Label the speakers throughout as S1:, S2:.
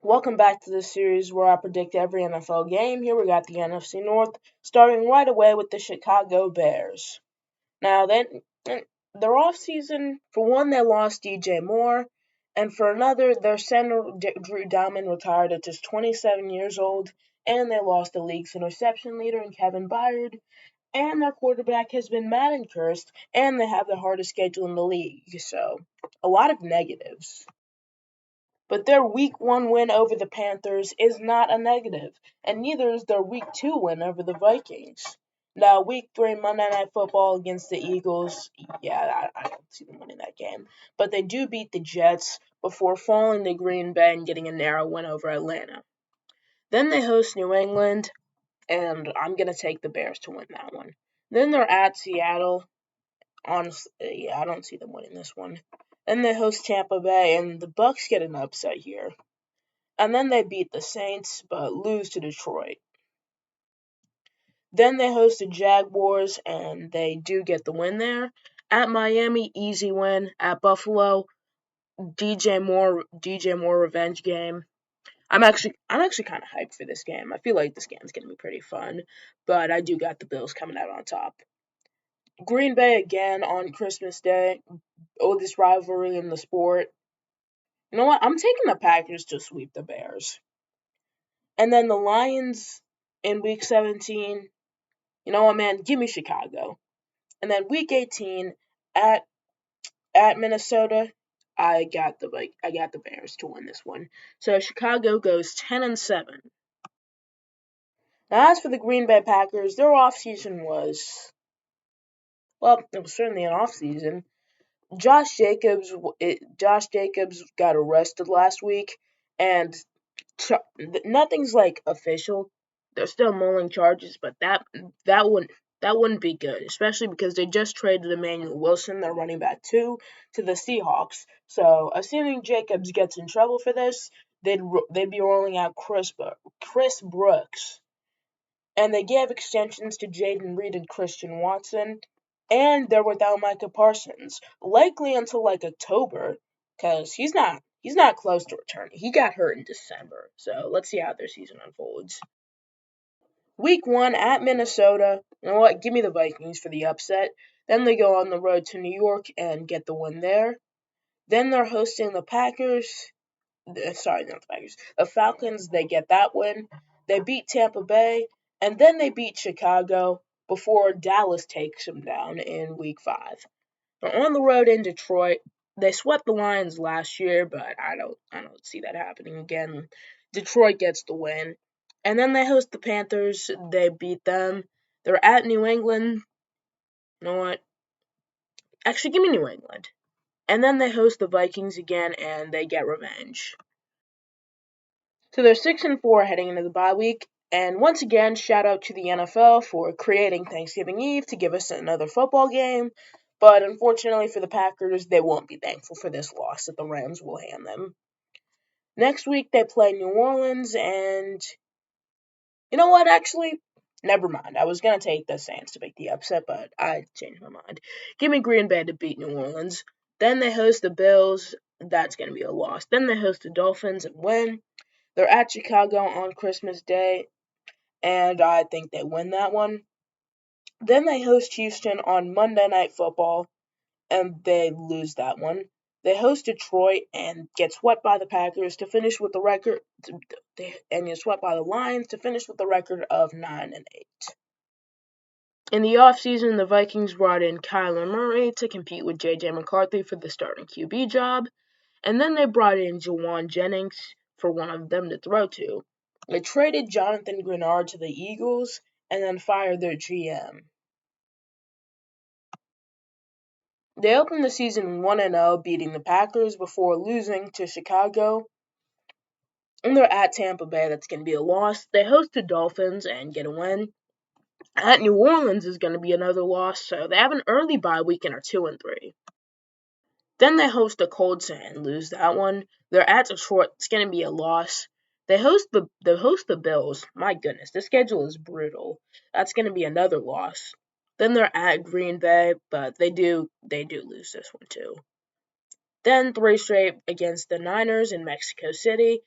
S1: Welcome back to this series where I predict every NFL game. Here we got the NFC North, starting right away with the Chicago Bears. Now, their offseason, for one, they lost DJ Moore, and for another, their center Drew Dalman retired at just 27 years old, and they lost the league's interception leader in Kevin Byard, and their quarterback has been Madden cursed, and they have the hardest schedule in the league. So, a lot of negatives. But their week 1 win over the Panthers is not a negative, and neither is their week 2 win over the Vikings. Now, week 3 Monday Night Football against the Eagles, yeah, I don't see them winning that game. But they do beat the Jets before falling to Green Bay and getting a narrow win over Atlanta. Then they host New England, and I'm going to take the Bears to win that one. Then they're at Seattle. Honestly, yeah, I don't see them winning this one. Then they host Tampa Bay, and the Bucks get an upset here. And then they beat the Saints, but lose to Detroit. Then they host the Jaguars, and they do get the win there. At Miami, easy win. At Buffalo, DJ Moore revenge game. I'm actually kind of hyped for this game. I feel like this game's gonna be pretty fun, but I do got the Bills coming out on top. Green Bay again on Christmas Day. Oldest rivalry in the sport. You know what? I'm taking the Packers to sweep the Bears. And then the Lions in week 17. You know what, man? Give me Chicago. And then week 18 at Minnesota, I got the Bears to win this one. So Chicago goes 10-7. Now as for the Green Bay Packers, their offseason was, well, it was certainly an offseason. Josh Jacobs got arrested last week, and nothing's like official. They're still mulling charges, but that wouldn't that wouldn't be good, especially because they just traded Emmanuel Wilson, their running back two, to the Seahawks. So assuming Jacobs gets in trouble for this, they'd be rolling out Chris Brooks, and they gave extensions to Jaden Reed and Christian Watson, and they're without Micah Parsons, likely until like October, because he's not close to returning. He got hurt in December, so let's see how their season unfolds. Week 1 at Minnesota. You know what? Give me the Vikings for the upset. Then they go on the road to New York and get the win there. Then they're hosting the Packers. Sorry, not the Packers. The Falcons, they get that win. They beat Tampa Bay, and then they beat Chicago before Dallas takes them down in week 5. They're on the road in Detroit. They swept the Lions last year, but I don't see that happening again. Detroit gets the win. And then they host the Panthers. They beat them. They're at New England. You know what? Actually, give me New England. And then they host the Vikings again, and they get revenge. So they're 6-4 heading into the bye week. And once again, shout out to the NFL for creating Thanksgiving Eve to give us another football game. But unfortunately for the Packers, they won't be thankful for this loss that the Rams will hand them. Next week, they play New Orleans, and you know what, actually? Never mind. I was going to take the Saints to make the upset, but I changed my mind. Give me Green Bay to beat New Orleans. Then they host the Bills. That's going to be a loss. Then they host the Dolphins and win. They're at Chicago on Christmas Day, and I think they win that one. Then they host Houston on Monday Night Football, and they lose that one. They host Detroit and get swept by the Packers to finish with the record, and get swept by the Lions to finish with the record of 9-8. In the offseason, the Vikings brought in Kyler Murray to compete with J.J. McCarthy for the starting QB job, and then they brought in Jawan Jennings for one of them to throw to. They traded Jonathan Grenard to the Eagles and then fired their GM. They opened the season 1-0, beating the Packers before losing to Chicago. And they're at Tampa Bay. That's going to be a loss. They host the Dolphins and get a win. At New Orleans is going to be another loss, so they have an early bye week and are 2-3. Then they host the Colts and lose that one. They're at Detroit. It's going to be a loss. They host the Bills. My goodness, the schedule is brutal. That's going to be another loss. Then they're at Green Bay, but they do lose this one too. Then 3 straight against the Niners in Mexico City.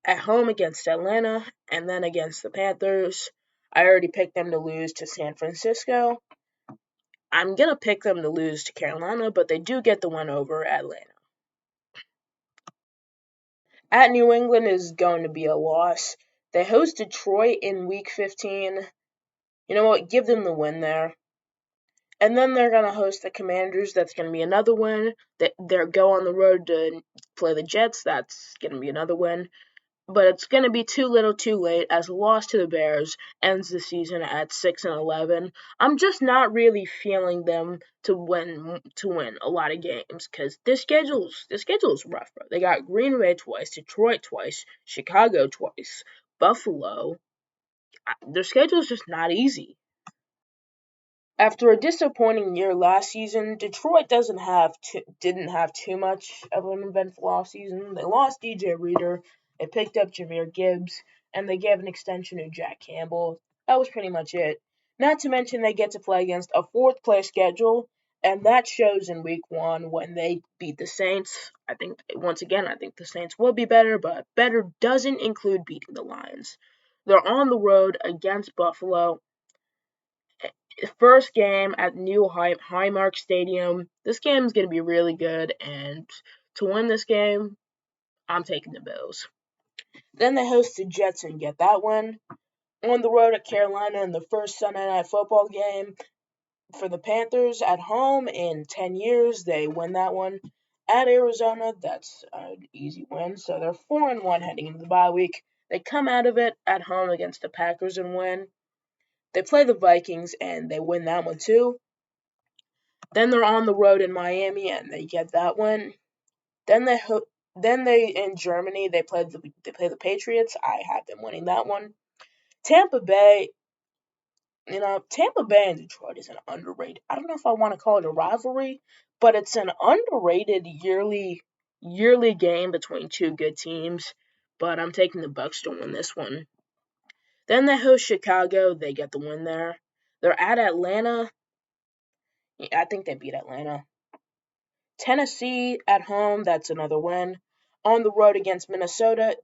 S1: at home against Atlanta, and then against the Panthers. I already picked them to lose to San Francisco. I'm going to pick them to lose to Carolina, but they do get the win over Atlanta. At New England is going to be a loss. They host Detroit in week 15. You know what? Give them the win there. And then they're going to host the Commanders. That's going to be another win. They're go on the road to play the Jets. That's going to be another win. But it's going to be too little too late as a loss to the Bears ends the season at 6-11. I'm just not really feeling them to win a lot of games because this schedule's rough, bro. They got Green Bay twice, Detroit twice, Chicago twice, Buffalo. Their schedule's just not easy. After a disappointing year last season, Detroit didn't have too much of an eventful offseason. They lost DJ Reader, they picked up Jahmyr Gibbs, and they gave an extension to Jack Campbell. That was pretty much it. Not to mention they get to play against a fourth place schedule, and that shows in week 1 when they beat the Saints. I think the Saints will be better, but better doesn't include beating the Lions. They're on the road against Buffalo. First game at new Highmark Stadium. This game is going to be really good, and to win this game, I'm taking the Bills. Then they host the Jets and get that one. On the road at Carolina in the first Sunday Night Football game for the Panthers at home in 10 years, they win that one. At Arizona, that's an easy win, so they're 4-1 heading into the bye week. They come out of it at home against the Packers and win. They play the Vikings and they win that one too. Then they're on the road in Miami and they get that one. Then they in Germany they play the Patriots. I have them winning that one. Tampa Bay, Tampa Bay and Detroit is an underrated. I don't know if I want to call it a rivalry, but it's an underrated yearly game between two good teams. But I'm taking the Bucks to win this one. Then they host Chicago. They get the win there. They're at Atlanta. I think they beat Atlanta. Tennessee at home, that's another win. On the road against Minnesota,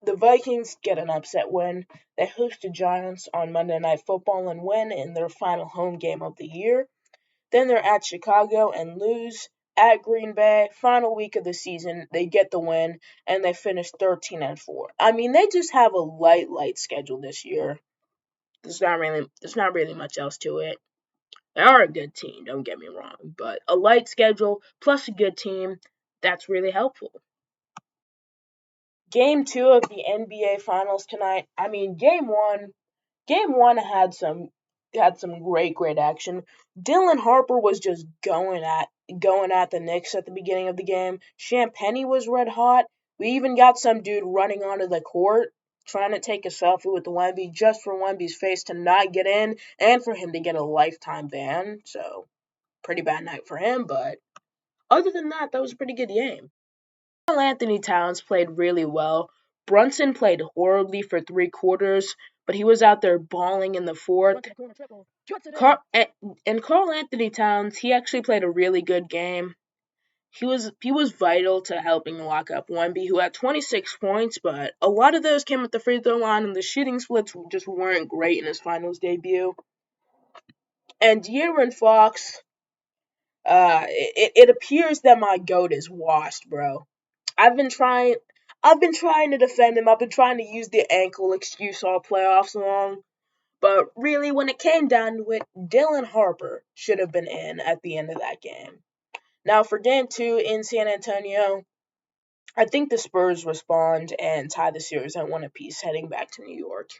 S1: the Vikings get an upset win. They host the Giants on Monday Night Football and win in their final home game of the year. Then they're at Chicago and lose. At Green Bay, final week of the season, they get the win and they finish 13-4. I mean, they just have a light schedule this year. There's not really much else to it. They are a good team, don't get me wrong, but a light schedule plus a good team, that's really helpful. Game 2 of the NBA Finals tonight. I mean, game 1 had some great action. Dylan Harper was just going at the Knicks at the beginning of the game. Champagnie was red hot. We even got some dude running onto the court trying to take a selfie with the Wemby just for Wemby's face to not get in and for him to get a lifetime ban. So, pretty bad night for him, but other than that, that was a pretty good game. Anthony Towns played really well. Brunson played horribly for 3 quarters, but he was out there balling in the fourth. And Carl Anthony Towns, he actually played a really good game. He was vital to helping lock up Wemby, who had 26 points, but a lot of those came at the free throw line, and the shooting splits just weren't great in his finals debut. And De'Aaron Fox, it appears that my goat is washed, bro. I've been trying to defend him. I've been trying to use the ankle excuse all playoffs long. But really, when it came down to it, Dylan Harper should have been in at the end of that game. Now, for game 2 in San Antonio, I think the Spurs respond and tie the series at 1 apiece heading back to New York.